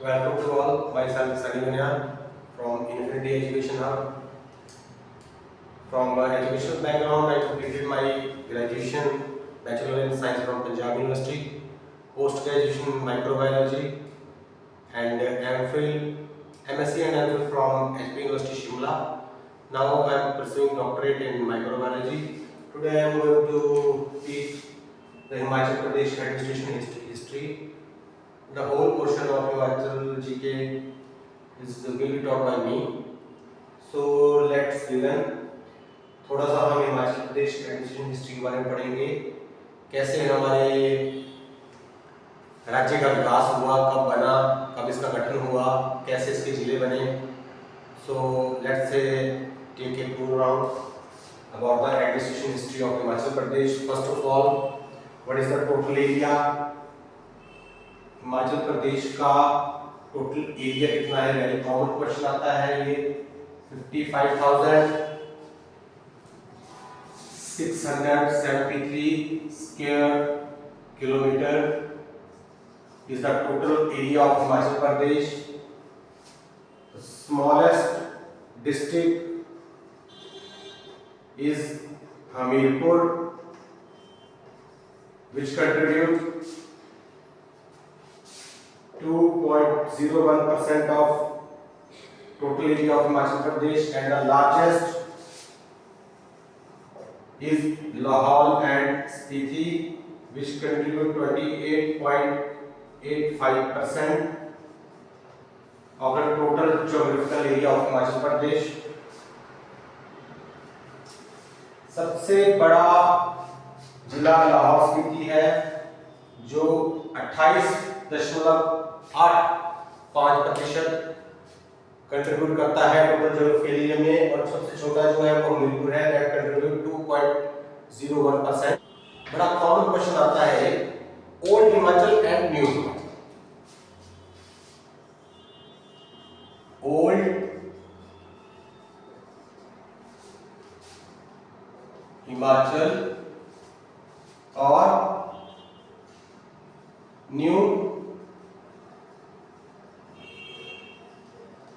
Welcome to all. Myself Sunny Manyar from Infinity Education Hub. From educational background, I completed my graduation, Bachelor in Science from Punjab University, post graduation in microbiology, and MPhil, MSc and MPhil from HP University Shimla. Now I am pursuing doctorate in microbiology. Today I am going to teach the Himachal Pradesh administration history. The whole portion of Himachal GK will be taught by me. So let's begin. थोड़ा सा हम Himachal Pradesh administration history के बारे में पढ़ेंगे, कैसे हमारे राज्य का विकास हुआ, कब बना, कब इसका गठन हुआ, कैसे इसके जिले बने. So let's take a tour around about the administration history of Himachal Pradesh. First of all, what is the total area? Himachal Pradesh का टोटल एरिया कितना है? वेरी कॉमन क्वेश्चन आता है ये. 55,673 square kilometer is the total area of Himachal Pradesh. The smallest district is Hamirpur, which contribute 2.01% of total area of Himachal Pradesh, and the largest is Lahaul and Spiti, which contribute 28.85% of the total geographical area of Himachal Pradesh. सबसे बड़ा जिला लाहौल स्पीति है, जो 28.85% contribute करता है total geographical area में, और सबसे छोटा जो है वो हमीरपुर है, दैट कंट्रीब्यूट 2.01%. बड़ा कॉमन क्वेश्चन आता है, old Himachal and new Himachal. Old Himachal और न्यू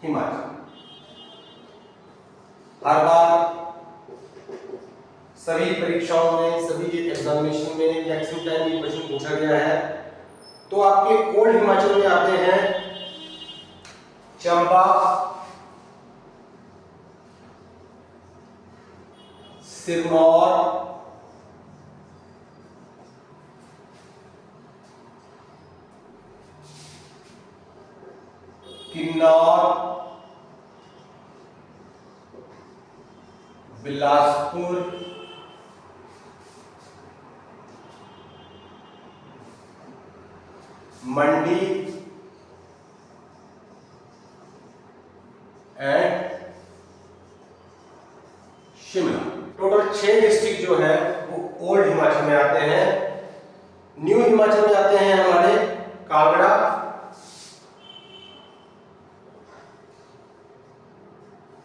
हिमाचल. हर बार सभी परीक्षाओं में, सभी एग्जामिनेशन में मैक्सिमम टाइम ये क्वेश्चन पूछा गया है. तो आपके ओल्ड हिमाचल में आते हैं चंबा, सिरमौर, किन्नौर, बिलासपुर, मंडी एंड शिमला. टोटल 6 डिस्ट्रिक्ट जो है वो ओल्ड हिमाचल में आते हैं. न्यू हिमाचल में आते हैं हमारे कांगड़ा,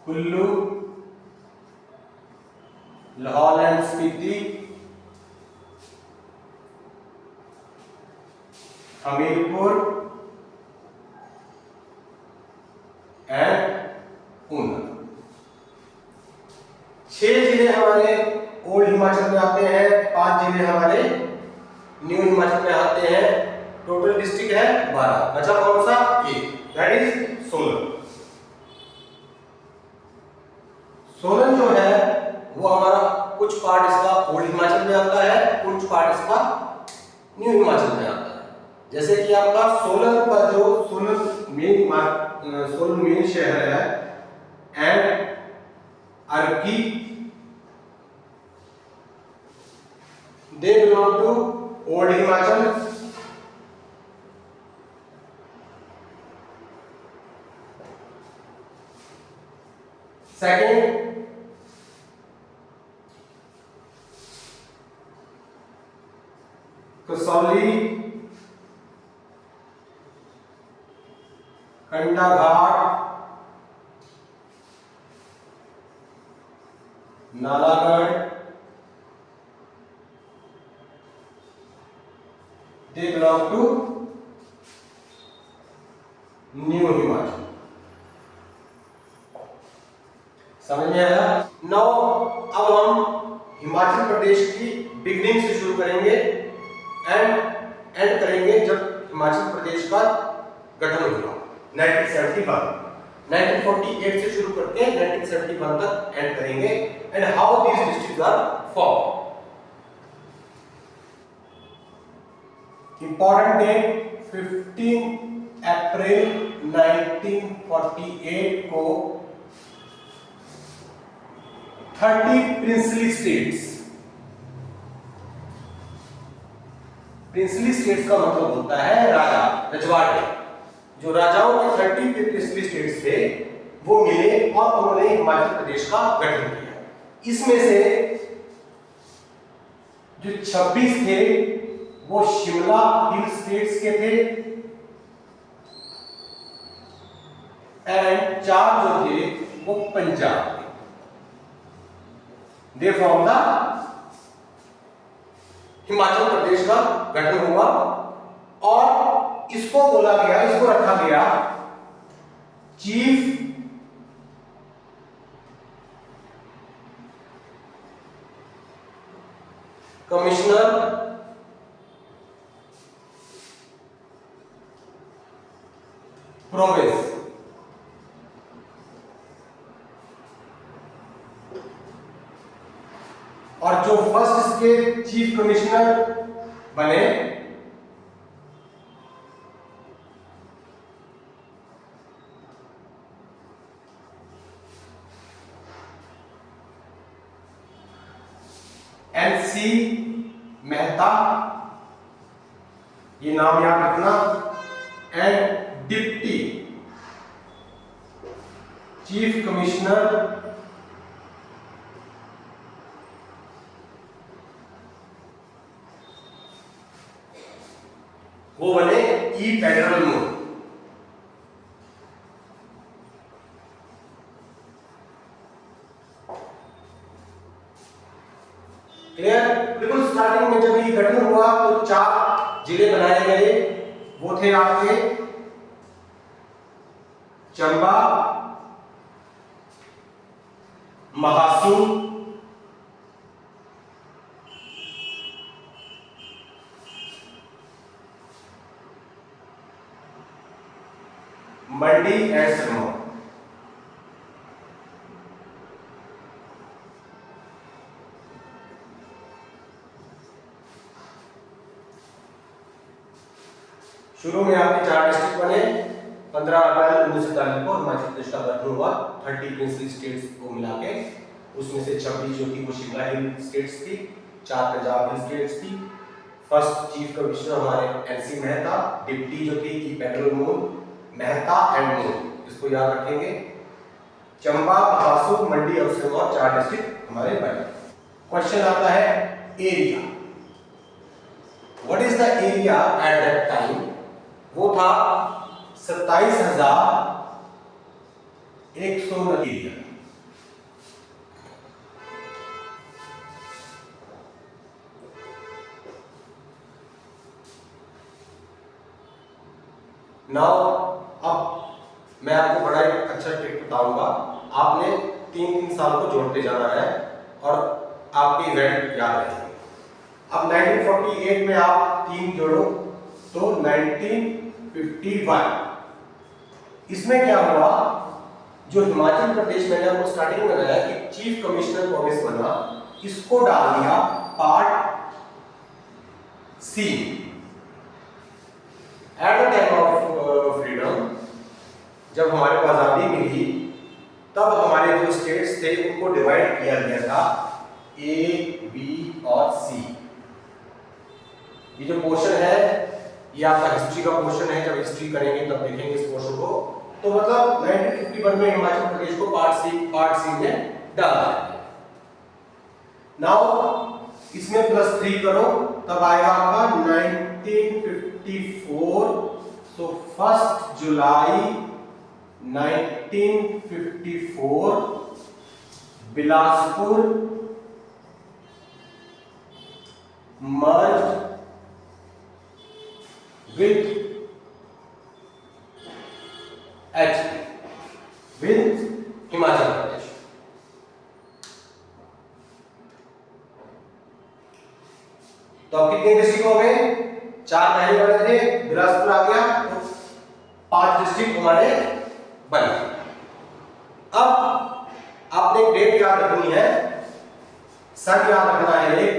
कुल्लू, लाहौल एंड स्पीति, हमीरपुर एंड ऊना. 6 जिले हमारे ओल्ड हिमाचल में आते हैं, 5 जिले हमारे न्यू हिमाचल में आते हैं. टोटल डिस्ट्रिक्ट है 12. बचा कौन सा? एक, दैट इज सोलन. सोलन जो है वो हमारा कुछ पार्ट इसका ओल्ड हिमाचल में आता है, कुछ पार्ट इसका न्यू हिमाचल में आता है. जैसे कि आपका सोलन का जो सोलन मेन शहर है and Arki, they belong to old Himachal. Second, Kasauli, Kandaghat, Nalagarh, they belong to new Himachal. समझ में आया? नाउ अब हम हिमाचल प्रदेश की बिगनिंग से शुरू करेंगे एंड एंड करेंगे जब हिमाचल प्रदेश का गठन हुआ 1948 से शुरू करके 1971 तक एंड करेंगे and how these districts are form. Important date 15 अप्रैल 1948 को 30 प्रिंसली स्टेट्स, प्रिंसली स्टेट्स का मतलब होता है राजा, रजवाड़े। जो राजाओं के 30 प्रिंसली स्टेट्स थे वो मिले और उन्होंने हिमाचल प्रदेश का गठन किया। इसमें से जो 26 थे वो शिमला हिल स्टेट्स के थे एंड 4 जो थे वो पंजाब के। They from the Himachal Pradesh का गठन हुआ और इसको बोला गया, इसको रखा गया चीफ कमिश्नर प्रोविंस। और जो फर्स्ट इसके चीफ कमिश्नर बने एनसी मेहता, ये नाम याद रखना, एंड डिप्टी चीफ कमिश्नर वो बने ई पेडरल मून। क्लियर? बिल्कुल स्टार्टिंग में जब ये गठन हुआ तो 4 जिले बनाए गए, वो थे आपके चंबा, महासू, मंडी एंड सिरमौर। शुरू में आपके 4 डिस्ट्रिक्ट बने। 15 अप्रैल 1947 को हिमाचल प्रदेश का गठन हुआ 30 प्रिंसली स्टेट्स को मिला के। उसमें से 26 जो थी वो शिमला हिल स्टेट्स थी, 4 पंजाब हिल स्टेट्स थी। फर्स्ट चीफ कमिश्नर हमारे एनसी मेहता, डिप्टी जो थी ई पेडरल मून, मेहता एंड मून, इसको याद रखेंगे। चंबा, महासू, मंडी और सिरमौर 4 डिस्ट्रिक्ट हमारे बने। क्वेश्चन आता है area. What is the area at that time? वो था 27,100 एरिया। नाउ अब मैं आपको बड़ा एक अच्छा ट्रिक बताऊंगा। आपने 3 साल को जोड़ते जाना है और आपके इवेंट याद रहेंगे। अब 1948 में आप 3 जोड़ो तो 1951। इसमें क्या हुआ, जो हिमाचल प्रदेश मैंने आपको स्टार्टिंग में बताया कि चीफ कमिश्नर प्रोविंस बना, इसको डाल दिया part C. At the time of freedom, जब हमारे को आजादी मिली तब हमारे जो स्टेट्स थे उनको डिवाइड किया गया था ए, बी और सी। ये जो पोर्शन है ये आपका हिस्ट्री का पोर्शन है, जब हिस्ट्री करेंगे तब देखेंगे इस पोर्शन को। तो मतलब 1951 में हिमाचल प्रदेश को पार्ट सी में डाला है। नाउ इसमें +3 करो तब आएगा आपका 1954। तो 1 जुलाई 1954 Bilaspur merged with HP with Himachal Pradesh. तो अब कितने डिस्ट्रिक्ट हो गए? 4 पहले बने थे, बिलासपुर आ गया, तो 5 डिस्ट्रिक्ट हमारे बने। अब आपने एक डेट याद रखनी है, सन याद रखना है एक,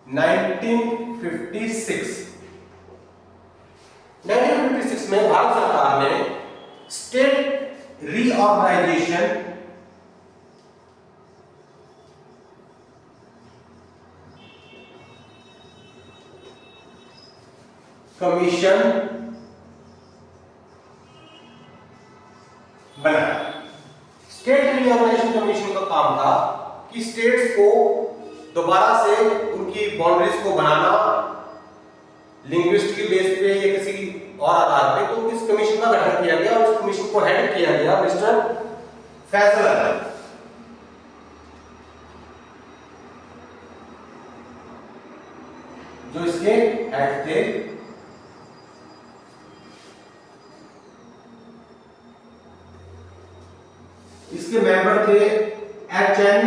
नाइनटीन 1956 में भारत सरकार ने स्टेट रीऑर्गेनाइजेशन कमीशन बनाया। स्टेट रीऑर्गेनाइजेशन कमीशन का काम था कि स्टेट्स को दोबारा से उनकी बाउंड्रीज को बनाना, लिंग्विस्टिक बेस पे या किसी और आधार पे, तो इस कमीशन का गठन किया गया और इस कमीशन को हेड किया गया मिस्टर फैसल अहमद। जो इसके हेड थे। इसके मेंबर थे HN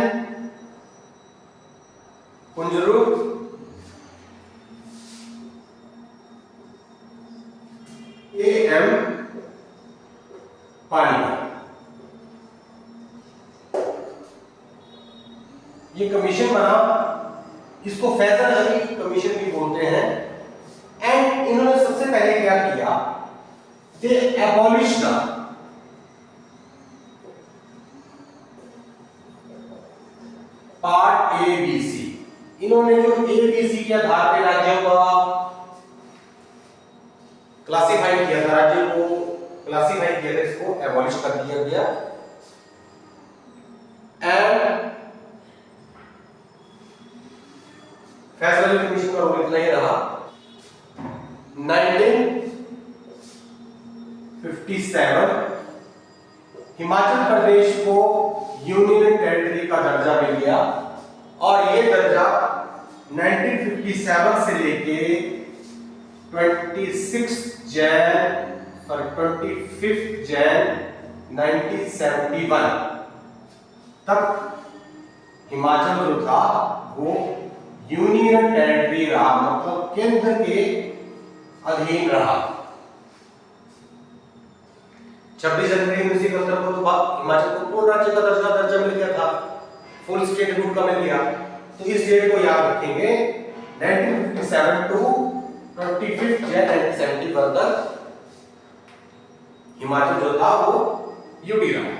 कुंजरू, AM पानी। ये कमीशन बना, इसको फैसल अली कमीशन भी बोलते हैं। एंड इन्होंने सबसे पहले क्या किया? दे एबॉलिश द पार्ट ABC। इन्होंने जो ABC के आधार पे राज्यों का क्लासिफाई किया था, राज्यों को क्लासिफाई किया था, इसको एबॉलिश कर दिया गया। एंड फैसल अली कमीशन का रोल इतना ही रहा। 1957 हिमाचल प्रदेश को यूनियन टेरिटरी का दर्जा मिल गया और ये दर्जा 1957 से लेके 25 जैन 1971 तक हिमाचल जो था वो यूनियन टेरिटरी रहा, मतलब केंद्र के अधीन रहा। 26 जनवरी 1971 को तो हिमाचल को पूर्ण राज्य का दर्जा मिल गया था, फुल स्टेट रूट का मिल गया। तो इस डेट को याद रखेंगे, 1957 टू 25 जैन 1971 तक हिमाचल जो था वो यूटी रहा।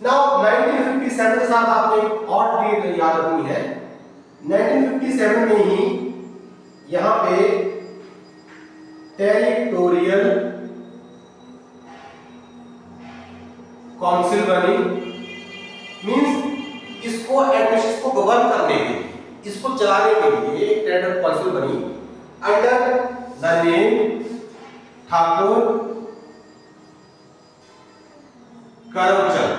नाउ 1957 के साथ आपने और डेट याद रखनी है। 1957 में ही यहां पे टेरिटोरियल काउंसिल बनी, मींस इसको एडमिनिस्ट्रेशन को गवर्न करने के लिए, इसको चलाने के लिए एक टेरिटोरियल काउंसिल बनी under the name Thakur Karamchand.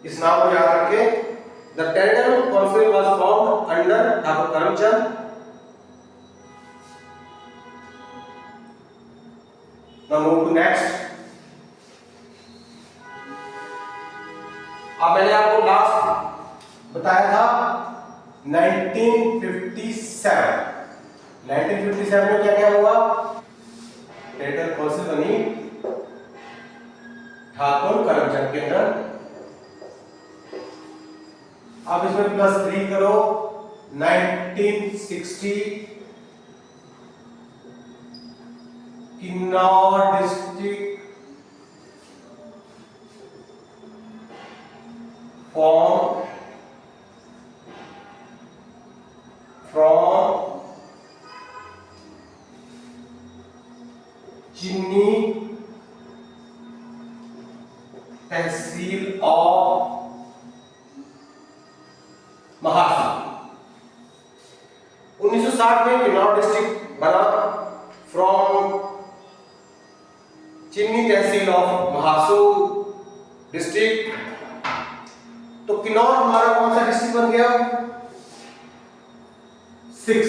इस नाम को याद रखें। The Territorial Council was formed under Thakur Karamchand. Now move to next. अब मैंने आपको लास्ट बताया था 1957 में क्या क्या हुआ? टेरिटोरियल काउंसिल बनी ठाकुर करमचंद के अंदर। अब इसमें +3 करो, 1960 किन्नौर डिस्ट्रिक्ट फॉर्म फ्रॉम चिन्नी तहसील ऑफ महाराष्ट्र। 1960 में किन्नौर डिस्ट्रिक्ट बना फ्रॉम चिन्नी तहसील ऑफ महासू डिस्ट्रिक्ट। तो किन्नौर हमारा कौन सा डिस्ट्रिक्ट बन गया? 6।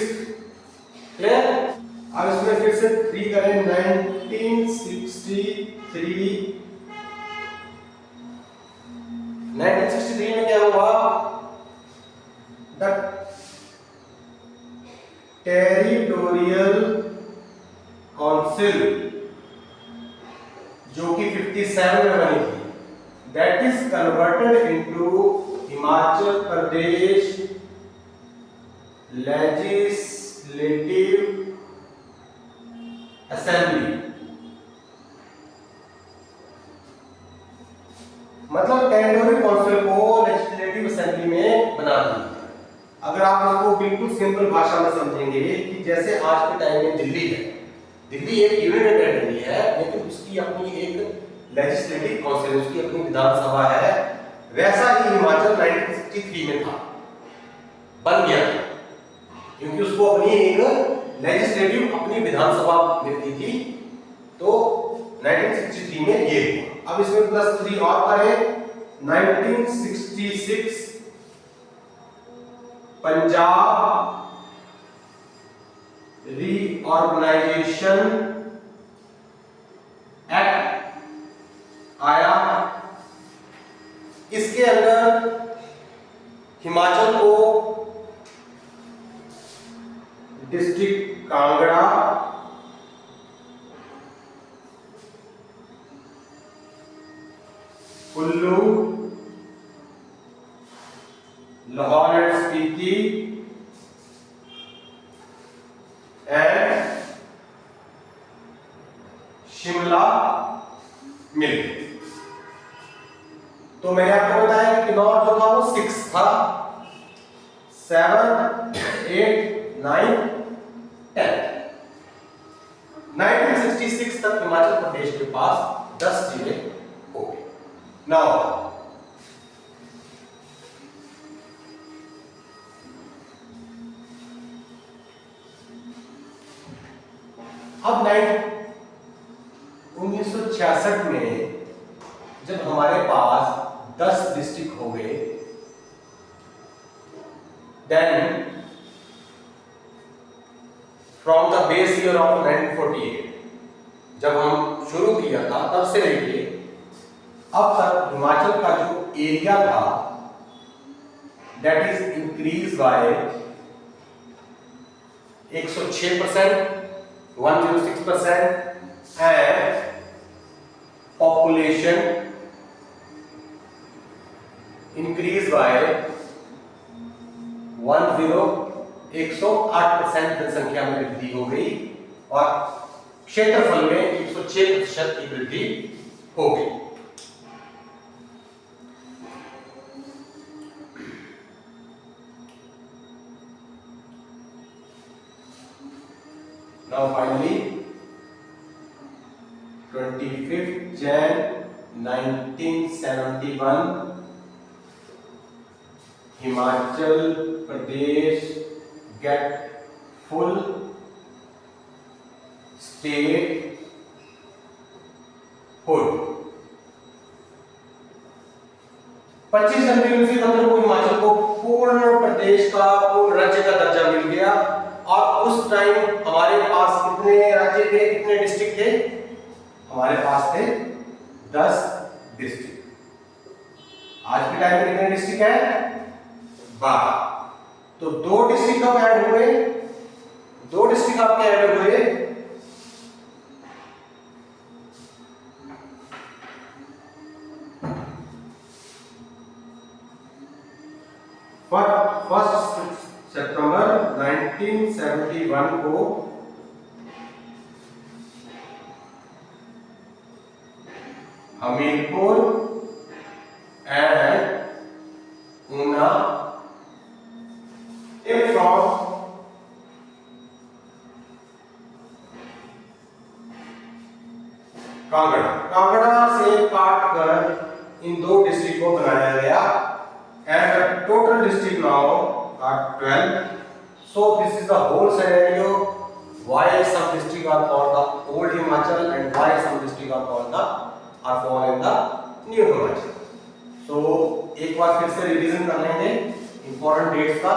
क्लियर? अब इसमें फिर से 3 करें। 1963 में क्या हुआ? द टेरिटोरियल काउंसिल, जो कि 57 में बनी थी, that is converted into Himachal Pradesh legislative assembly. मतलब टेरिटोरियल काउंसिल को लेजिस्लेटिव असेंबली में बना दिया। अगर आप इसको बिल्कुल सिंपल भाषा में समझेंगे कि जैसे आज के टाइम में दिल्ली है, दिल्ली एक यूनियन टेरिटरी है, लेकिन उसकी अपनी एक लेजिस्लेटिव काउंसिल, उसकी अपनी विधानसभा है, वैसा ही हिमाचल 1963 में था, बन गया, क्योंकि उसको अपनी एक लेजिस्लेटिव अपनी विधानसभा मिलती थी। तो 1963 में ये हुआ। अब इसमें +3 और करें। 1966 पंजाब रीऑर्गेनाइजेशन एक्ट आया। इसके अंदर हिमाचल को district Kangra, Kullu, Lahaul and Spiti and Shimla मिल। तो मैंने आपको बताया कि किन्नौर जो था वो 6 था, 7, 8, 9, 10। 1966 तक हिमाचल प्रदेश के पास 10 जिले हो गए। नाउ अब 1966 में जब हमारे पास 10 डिस्ट्रिक्ट हो गए, then from the base year of 1948, जब हम शुरू किया था तब से लेके अब तक हिमाचल का जो एरिया था that is increase by 106%, 106%, and population increase by 108% जनसंख्या में वृद्धि हो गई और क्षेत्रफल में 106% की वृद्धि हो गई। Now finally 25th Jan 1971 Himachal Pradesh get full statehood। 25 जनवरी 1971 को हिमाचल को पूर्ण प्रदेश का, पूर्ण राज्य का दर्जा मिल गया। और उस टाइम हमारे पास कितने राज्य थे, कितने डिस्ट्रिक्ट थे? हमारे पास थे 10 डिस्ट्रिक्ट। आज के टाइम में कितने डिस्ट्रिक्ट हैं? 12। तो 2 डिस्ट्रिक्ट कब ऐड हुए? 2 डिस्ट्रिक्ट आपके ऐड हुए फर्स्ट सितंबर 1971 को हमीरपुर एंड ऊना फ्रॉम कांगड़ा से काट कर इन 2 डिस्ट्रिक्ट को बनाया गया and the total district now are 12. So this is the whole scenario why some districts are called the old Himachal and why some districts are called the fall in the new Himachal. सो एक बार फिर से revision कर लेंगे important dates का।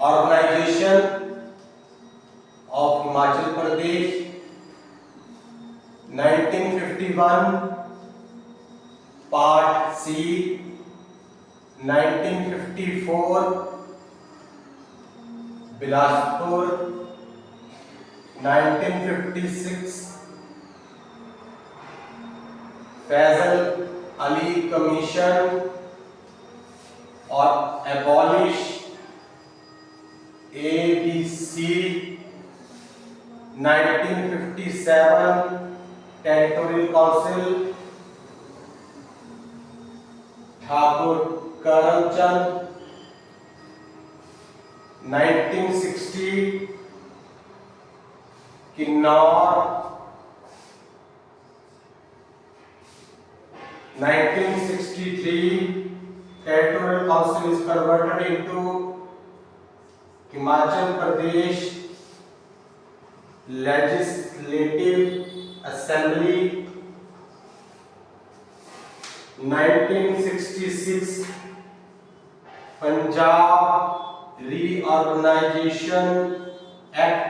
Organisation of Himachal Pradesh 1951, part C 1954, Bilaspur 1956, Fazal Ali commission और abolish ABC 1957, territorial council Thakur Karamchand 1960, Kinnaur 1963, territorial council is converted into Himachal Pradesh Legislative Assembly. 1966, Punjab Reorganization Act,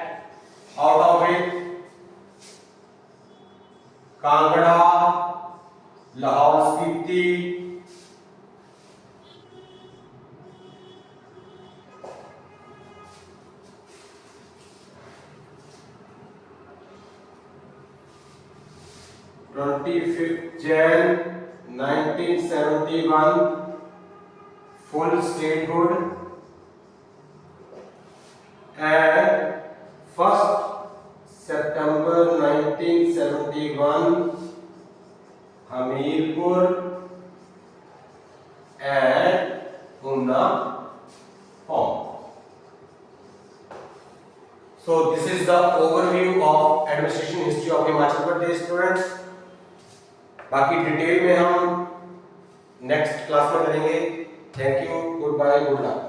out of it Kangra, Lahaul Spiti, Jan 1971, full statehood, and 1st September 1971, Hamirpur and Unda formed. So this is the overview of administration history of Himachal Pradesh, students. बाकी detail में हम next class में करेंगे। Thank you, good bye, good luck.